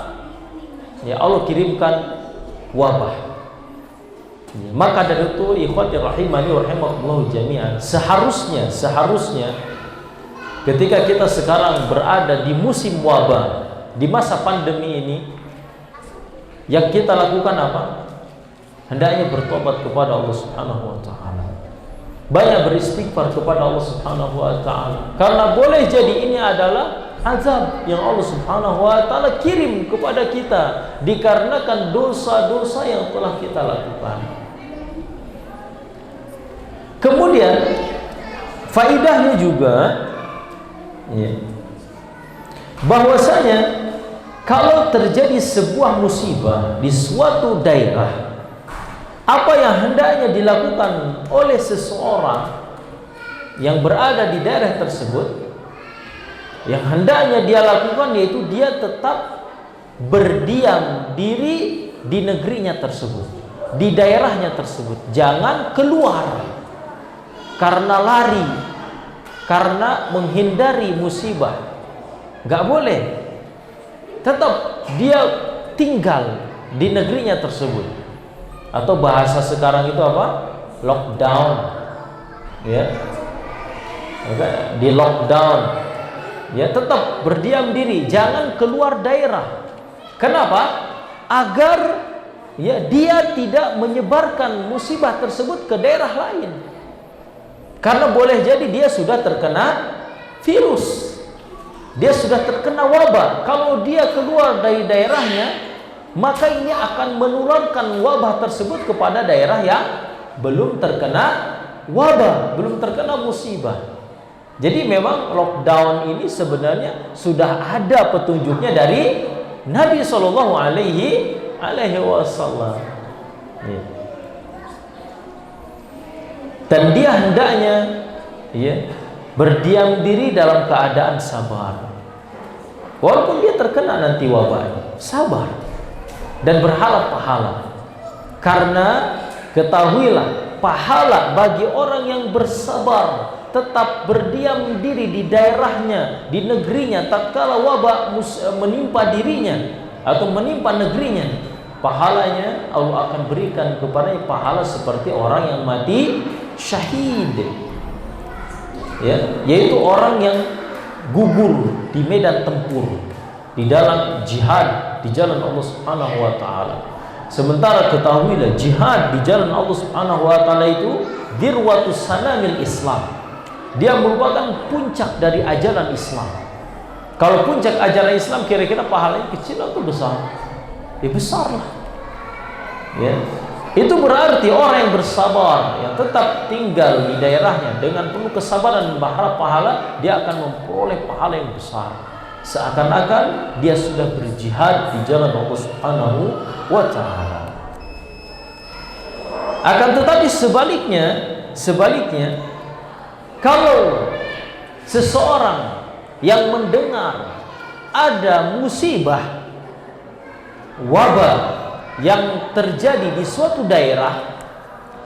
ya, Allah kirimkan wabah. Ya, maka dari itu ikhwati rahimani wa rahimakumullah jami'an, seharusnya ketika kita sekarang berada di musim wabah, di masa pandemi ini, yang kita lakukan apa? Hendaknya bertobat kepada Allah Subhanahu wa Ta'ala, banyak beristighfar kepada Allah Subhanahu wa Ta'ala, karena boleh jadi ini adalah azab yang Allah Subhanahu wa Ta'ala kirim kepada kita dikarenakan dosa-dosa yang telah kita lakukan. Kemudian faidahnya juga ya, bahwasanya kalau terjadi sebuah musibah di suatu daerah, apa yang hendaknya dilakukan oleh seseorang yang berada di daerah tersebut, yang hendaknya dia lakukan yaitu dia tetap berdiam diri di negerinya tersebut, di daerahnya tersebut. Jangan keluar karena lari, karena menghindari musibah. Gak boleh. Tetap dia tinggal di negerinya tersebut. Atau bahasa sekarang itu apa? Lockdown, ya. Di lockdown, ya, tetap berdiam diri, jangan keluar daerah. Kenapa? Agar ya dia tidak menyebarkan musibah tersebut ke daerah lain. Karena boleh jadi dia sudah terkena virus, dia sudah terkena wabah. Kalau dia keluar dari daerahnya, maka ini akan menularkan wabah tersebut kepada daerah yang belum terkena wabah, belum terkena musibah. Jadi memang lockdown ini sebenarnya sudah ada petunjuknya dari Nabi Shallallahu Alaihi Wasallam. Dan dia hendaknya berdiam diri dalam keadaan sabar. Walaupun dia terkena nanti wabah, sabar dan berharap pahala. Karena ketahuilah, pahala bagi orang yang bersabar, tetap berdiam diri di daerahnya, di negerinya, tatkala wabah menimpa dirinya atau menimpa negerinya, pahalanya Allah akan berikan kepadanya pahala seperti orang yang mati syahid, yaitu orang yang gugur di medan tempur, di dalam jihad di jalan Allah Subhanahu wa taala. Sementara ketahuilah, jihad di jalan Allah Subhanahu wa taala itu dirwatus sanamil Islam. Dia merupakan puncak dari ajaran Islam. Kalau puncak ajaran Islam kira-kira pahalanya kecil atau besar? Ya besar lah. Itu berarti orang yang bersabar, yang tetap tinggal di daerahnya dengan penuh kesabaran dan berharap pahala, dia akan memperoleh pahala yang besar. Seakan-akan dia sudah berjihad di jalan Allah Subhanahu wa ta'ala. Akan tetapi sebaliknya, kalau seseorang yang mendengar ada musibah, wabah yang terjadi di suatu daerah,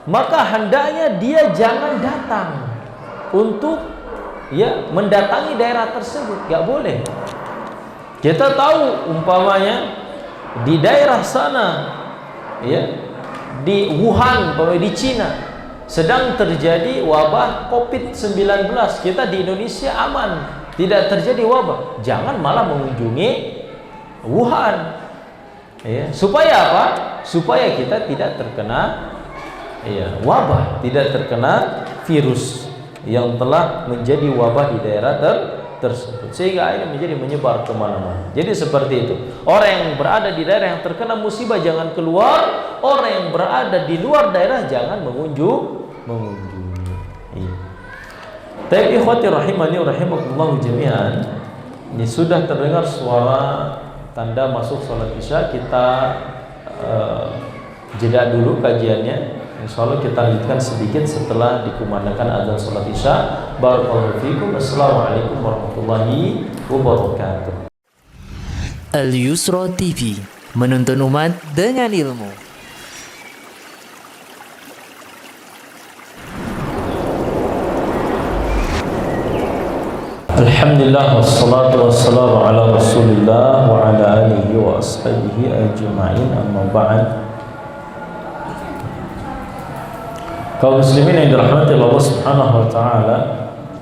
maka hendaknya dia jangan datang untuk mendatangi daerah tersebut. Gak boleh. Kita tahu umpamanya di daerah sana, di Wuhan, di Cina sedang terjadi wabah COVID-19. Kita di Indonesia aman, tidak terjadi wabah. Jangan malah mengunjungi Wuhan. Supaya apa? Supaya kita tidak terkena wabah, tidak terkena virus yang telah menjadi wabah di daerah tersebut, sehingga ini menjadi menyebar kemana-mana. Jadi seperti itu. Orang yang berada di daerah yang terkena musibah jangan keluar. Orang yang berada di luar daerah jangan mengunjungi. Tapi ikhwati rahimani rahimakumullah jami'an, ini sudah terdengar suara tanda masuk sholat isya. Kita jeda dulu kajiannya. Insyaallah kita lanjutkan sedikit setelah dikumandangkan azan sholat isya. Barakallahu fikum. Assalamualaikum warahmatullahi wabarakatuh. Al Yusra TV, menuntun umat dengan ilmu. Alhamdulillah wassalatu wassalamu ala Rasulillah wa ala alihi wa ashabihi ajma'in, amma ba'd. Kaum muslimin yang dirahmati Allah Subhanahu wa taala,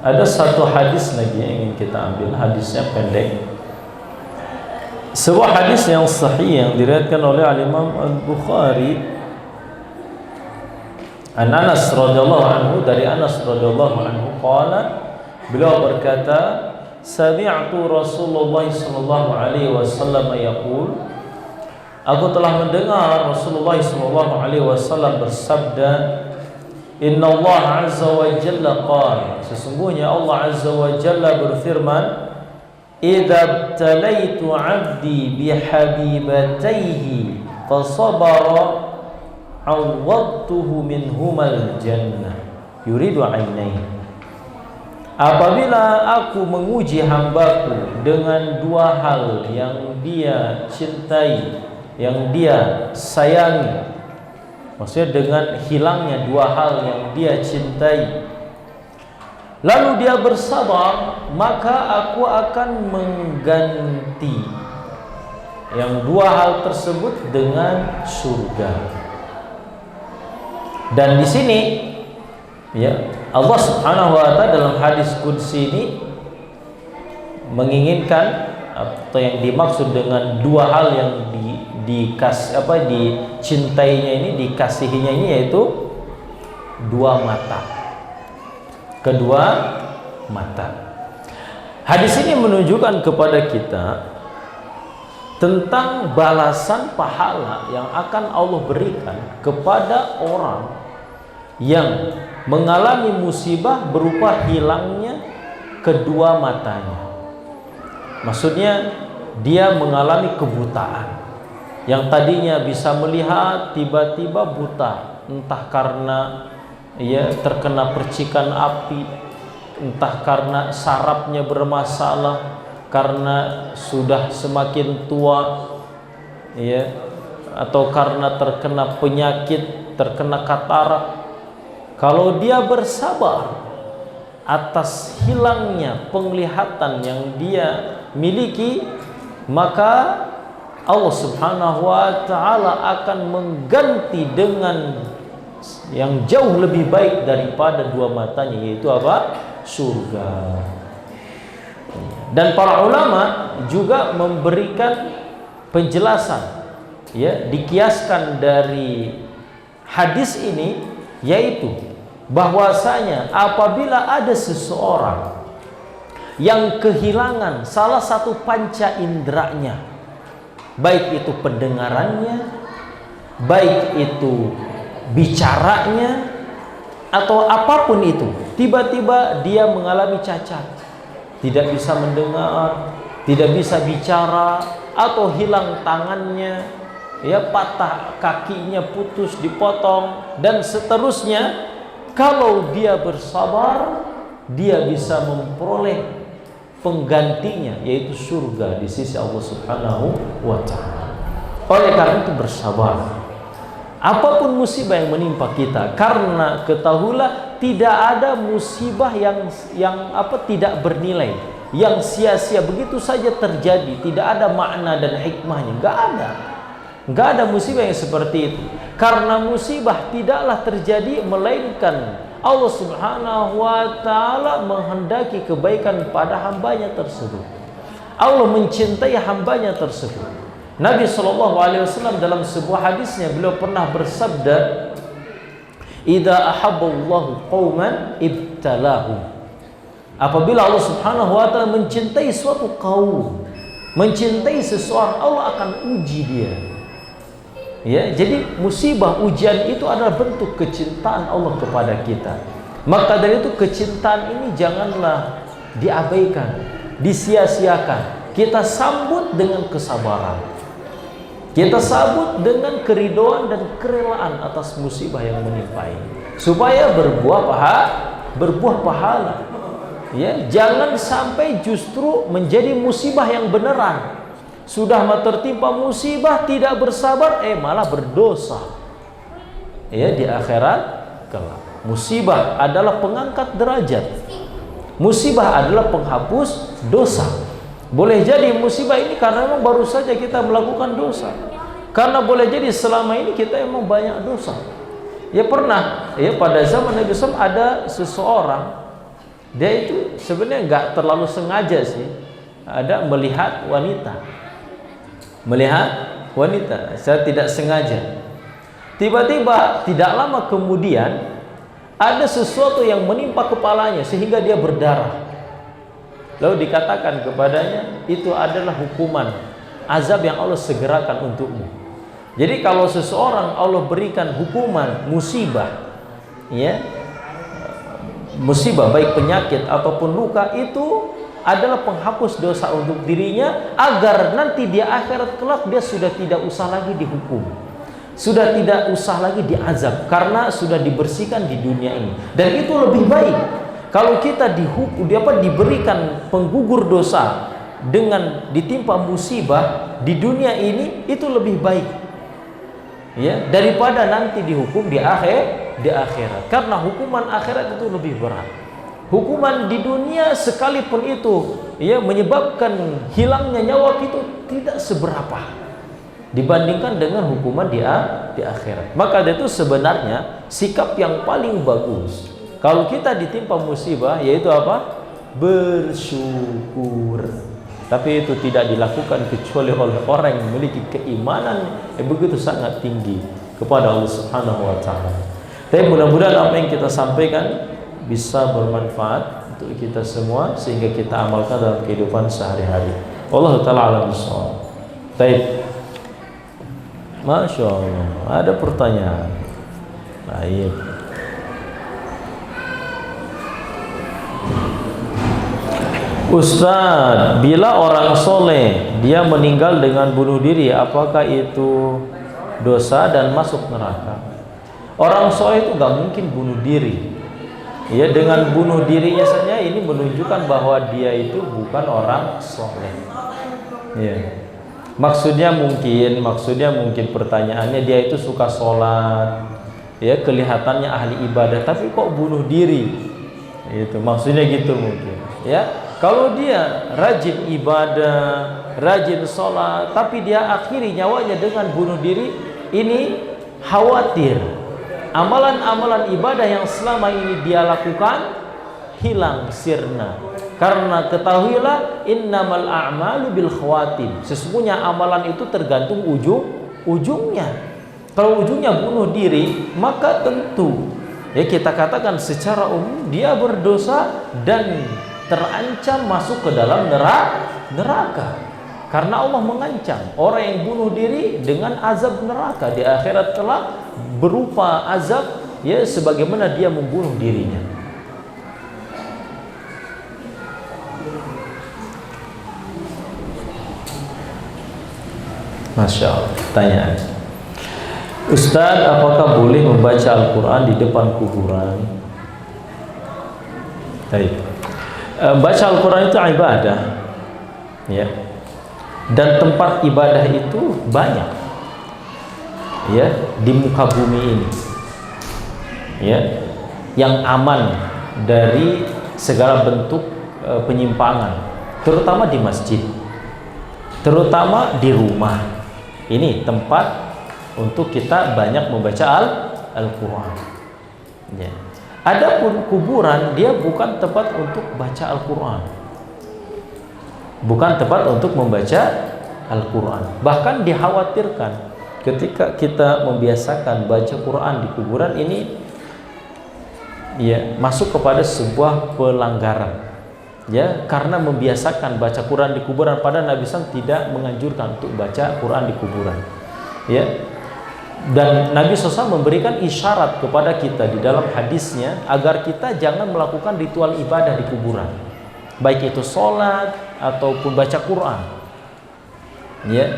ada satu hadis lagi yang ingin kita ambil. Hadisnya pendek. Sebuah hadis yang sahih yang diriwayatkan oleh Imam Al-Bukhari. Anas radhiyallahu anhu, dari Anas radhiyallahu anhu qala, beliau berkata, sami'tu Rasulullah sallallahu alaihi wasallam yaqul, aku telah mendengar Rasulullah sallallahu alaihi wasallam bersabda, inna Allah azza wa jalla qala, sesungguhnya Allah azza wa jalla berfirman, idza talaitu 'abdi bihabibatayhi fasabara awwadtuhu minhumal jannah yuridu 'ainaihi. Apabila aku menguji hambaku dengan dua hal yang dia cintai, yang dia sayangi, maksudnya dengan hilangnya dua hal yang dia cintai, lalu dia bersabar, maka aku akan mengganti yang dua hal tersebut dengan surga. Dan di sini Allah Subhanahu wa ta'ala dalam hadis qudsi ini menginginkan, atau yang dimaksud dengan dua hal yang dicintainya ini, dikasihinya ini, yaitu dua mata. kedua mata. Hadis ini menunjukkan kepada kita tentang balasan pahala yang akan Allah berikan kepada orang yang mengalami musibah berupa hilangnya kedua matanya. Maksudnya dia mengalami kebutaan. Yang tadinya bisa melihat tiba-tiba buta, entah karena terkena percikan api, entah karena sarafnya bermasalah, karena sudah semakin tua, atau karena terkena penyakit, terkena katarak. Kalau dia bersabar atas hilangnya penglihatan yang dia miliki, maka Allah Subhanahu wa ta'ala akan mengganti dengan yang jauh lebih baik daripada dua matanya, yaitu apa? Surga. Dan para ulama juga memberikan penjelasan, dikiaskan dari hadis ini, yaitu bahwasanya apabila ada seseorang yang kehilangan salah satu panca inderanya, baik itu pendengarannya, baik itu bicaranya, atau apapun itu, tiba-tiba dia mengalami cacat, tidak bisa mendengar, tidak bisa bicara, atau hilang tangannya, patah kakinya, putus, dipotong, dan seterusnya. Kalau dia bersabar, dia bisa memperoleh penggantinya, yaitu surga di sisi Allah Subhanahu wa ta'ala. Oleh karena itu bersabar apapun musibah yang menimpa kita, karena ketahuilah tidak ada musibah yang tidak bernilai, yang sia-sia begitu saja terjadi, tidak ada makna dan hikmahnya. Enggak ada musibah yang seperti itu, karena musibah tidaklah terjadi melainkan Allah Subhanahu wa ta'ala menghendaki kebaikan pada hambanya tersebut. Allah mencintai hambanya tersebut. Nabi SAW dalam sebuah hadisnya, beliau pernah bersabda, "Idza ahabballahu qauman ibtalahum." Apabila Allah Subhanahu wa ta'ala mencintai suatu kaum, mencintai seseorang, Allah akan uji dia. Jadi musibah, ujian itu adalah bentuk kecintaan Allah kepada kita. Maka dari itu kecintaan ini janganlah diabaikan, disia-siakan. Kita sambut dengan kesabaran, kita sambut dengan keridhaan dan kerelaan atas musibah yang menimpa ini, supaya berbuah pahala. Jangan sampai justru menjadi musibah yang beneran. Sudah tertimpa musibah, tidak bersabar, malah berdosa. Di akhirat kelak. Musibah adalah pengangkat derajat. Musibah adalah penghapus dosa. Boleh jadi musibah ini karena memang baru saja kita melakukan dosa. Karena boleh jadi selama ini kita emang banyak dosa. Pernah, pada zaman Nabi SAW ada seseorang, dia itu sebenarnya nggak terlalu sengaja sih, ada melihat wanita, saya tidak sengaja. Tiba-tiba tidak lama kemudian ada sesuatu yang menimpa kepalanya sehingga dia berdarah. Lalu dikatakan kepadanya, itu adalah hukuman, azab yang Allah segerakan untukmu. Jadi kalau seseorang Allah berikan hukuman, musibah, musibah baik penyakit ataupun luka, itu adalah penghapus dosa untuk dirinya, agar nanti di akhirat kelak dia sudah tidak usah lagi dihukum, sudah tidak usah lagi diazab, karena sudah dibersihkan di dunia ini. Dan itu lebih baik. Kalau kita diberikan penggugur dosa dengan ditimpa musibah di dunia ini, itu lebih baik, daripada nanti dihukum di akhirat. Karena hukuman akhirat itu lebih berat. Hukuman di dunia sekalipun itu menyebabkan hilangnya nyawa itu tidak seberapa dibandingkan dengan hukuman di akhirat. Maka itu sebenarnya sikap yang paling bagus kalau kita ditimpa musibah, yaitu apa? Bersyukur. Tapi itu tidak dilakukan kecuali oleh orang yang memiliki keimanan yang begitu sangat tinggi kepada Allah Subhanahu wa ta'ala. Tapi mudah-mudahan apa yang kita sampaikan bisa bermanfaat untuk kita semua sehingga kita amalkan dalam kehidupan sehari-hari. Wallahu taala a'lam bishawab. Baik. Masya Allah, ada pertanyaan. Baik. Ustaz, bila orang soleh dia meninggal dengan bunuh diri, apakah itu dosa dan masuk neraka? Orang soleh itu gak mungkin bunuh diri. Ya, dengan bunuh dirinya saja ini menunjukkan bahwa dia itu bukan orang soleh. Ya. Maksudnya mungkin pertanyaannya dia itu suka sholat, ya kelihatannya ahli ibadah, tapi kok bunuh diri? Itu maksudnya gitu mungkin. Ya, kalau dia rajin ibadah, rajin sholat, tapi dia akhiri nyawanya dengan bunuh diri, ini khawatir amalan-amalan ibadah yang selama ini dia lakukan hilang sirna. Karena ketahuilah innamal a'malu bil khawatim. Sesungguhnya amalan itu tergantung ujungnya. Kalau ujungnya bunuh diri, maka tentu ya kita katakan secara umum dia berdosa dan terancam masuk ke dalam neraka. Karena Allah mengancam orang yang bunuh diri dengan azab neraka di akhirat kelak berupa azab ya sebagaimana dia membunuh dirinya. Masya Allah. Tanyaan, Ustaz, apakah boleh membaca Al-Quran di depan kuburan? Baik. Baca Al-Quran itu ibadah, ya. Dan tempat ibadah itu banyak, ya, di muka bumi ini, ya, yang aman dari segala bentuk penyimpangan, terutama di masjid, terutama di rumah. Ini tempat untuk kita banyak membaca Al-Quran. Ya. Adapun kuburan dia bukan tempat untuk baca Al-Quran, bukan tempat untuk membaca Al-Quran. Bahkan dikhawatirkan ketika kita membiasakan baca Quran di kuburan ini, ya masuk kepada sebuah pelanggaran. Ya, karena membiasakan baca Quran di kuburan, pada Nabi SAW tidak menganjurkan untuk baca Quran di kuburan. Ya, dan Nabi SAW memberikan isyarat kepada kita di dalam hadisnya agar kita jangan melakukan ritual ibadah di kuburan, baik itu sholat ataupun baca Quran. Ya,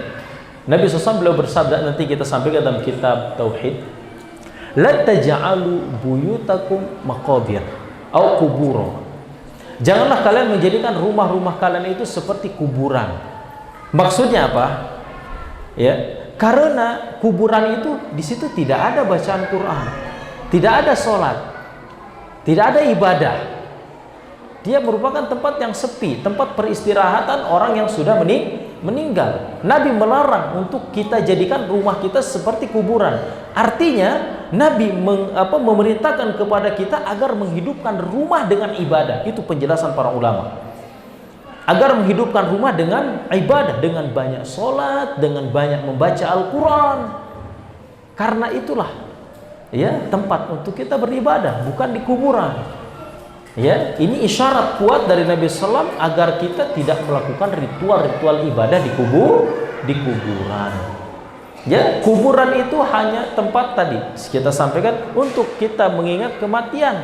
Nabi SAW beliau bersabda, nanti kita sampaikan dalam kitab Tauhid, la taj'alu buyutakum maqabir au kubura. Janganlah kalian menjadikan rumah-rumah kalian itu seperti kuburan. Maksudnya apa? Ya, karena kuburan itu di situ tidak ada bacaan Quran, tidak ada sholat, tidak ada ibadah. Dia merupakan tempat yang sepi, tempat peristirahatan orang yang sudah meninggal. Nabi melarang untuk kita jadikan rumah kita seperti kuburan. Artinya Nabi memerintahkan kepada kita agar menghidupkan rumah dengan ibadah. Itu penjelasan para ulama. Agar menghidupkan rumah dengan ibadah, dengan banyak sholat, dengan banyak membaca Al-Quran. Karena itulah ya tempat untuk kita beribadah, bukan di kuburan. Ya, ini isyarat kuat dari Nabi SAW agar kita tidak melakukan ritual-ritual ibadah di kuburan. Ya, kuburan itu hanya tempat tadi kita sampaikan untuk kita mengingat kematian.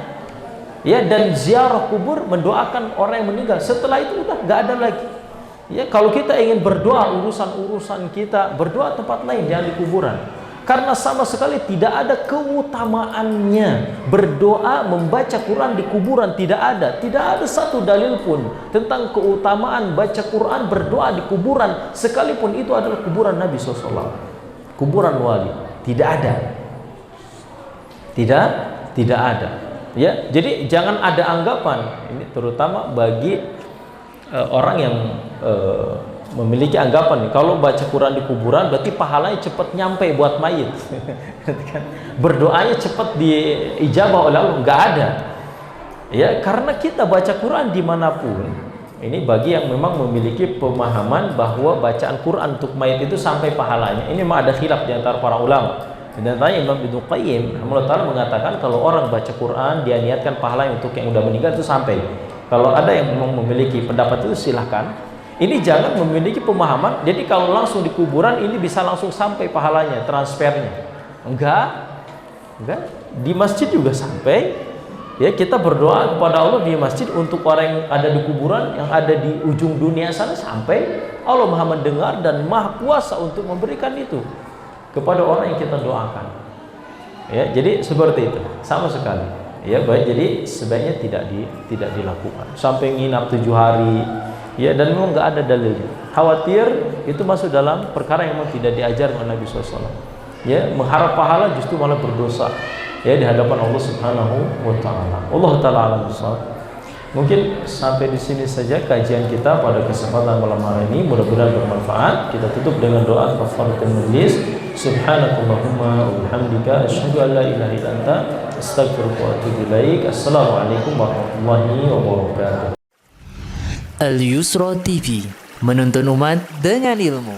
Ya, dan ziarah kubur mendoakan orang yang meninggal. Setelah itu udah nggak ada lagi. Ya, kalau kita ingin berdoa urusan kita, berdoa tempat lain, jangan di kuburan. Karena sama sekali tidak ada keutamaannya berdoa membaca Quran di kuburan, tidak ada satu dalil pun tentang keutamaan baca Quran berdoa di kuburan, sekalipun itu adalah kuburan Nabi SAW, kuburan wali, tidak ada. Ya, jadi jangan ada anggapan ini, terutama bagi orang yang memiliki anggapan nih, kalau baca Quran di kuburan berarti pahalanya cepat nyampe buat mayit. Berdoanya cepat diijabah oleh Allah, nggak ada. Ya, karena kita baca Quran dimanapun, ini bagi yang memang memiliki pemahaman bahwa bacaan Quran untuk mayit itu sampai pahalanya. Ini memang ada khilaf di antara para ulama. Dan tanya Imam Ibnu Qayyim rahimahullah taala mengatakan kalau orang baca Quran dia niatkan pahala untuk yang udah meninggal itu sampai. Kalau ada yang memang memiliki pendapat itu silahkan. Ini jangan memiliki pemahaman jadi kalau langsung di kuburan ini bisa langsung sampai pahalanya, transfernya. Enggak. Di masjid juga sampai. Ya, kita berdoa kepada Allah di masjid untuk orang yang ada di kuburan, yang ada di ujung dunia sana sampai Allah Maha mendengar dan Maha kuasa untuk memberikan itu kepada orang yang kita doakan. Ya, jadi seperti itu, sama sekali. Ya, baik. Jadi sebaiknya tidak dilakukan. Sampai nginap 7 hari, ya, dan memang nggak ada dalilnya. Khawatir itu masuk dalam perkara yang memang tidak diajar oleh Nabi SAW. Ya, mengharap pahala justru malah berdosa. Ya, di hadapan Allah Subhanahu wa taala. Allah taala alam bissawab. Mungkin sampai di sini saja kajian kita pada kesempatan malam hari ini. Mudah-mudahan bermanfaat. Kita tutup dengan doa kafaratul majlis. Subhanakallahumma wa bihamdika asyhadu an la ilaha illa anta astaghfiruka wa atubu ilaik. Assalamualaikum warahmatullahi wabarakatuh. Al Yusra TV, menuntun umat dengan ilmu.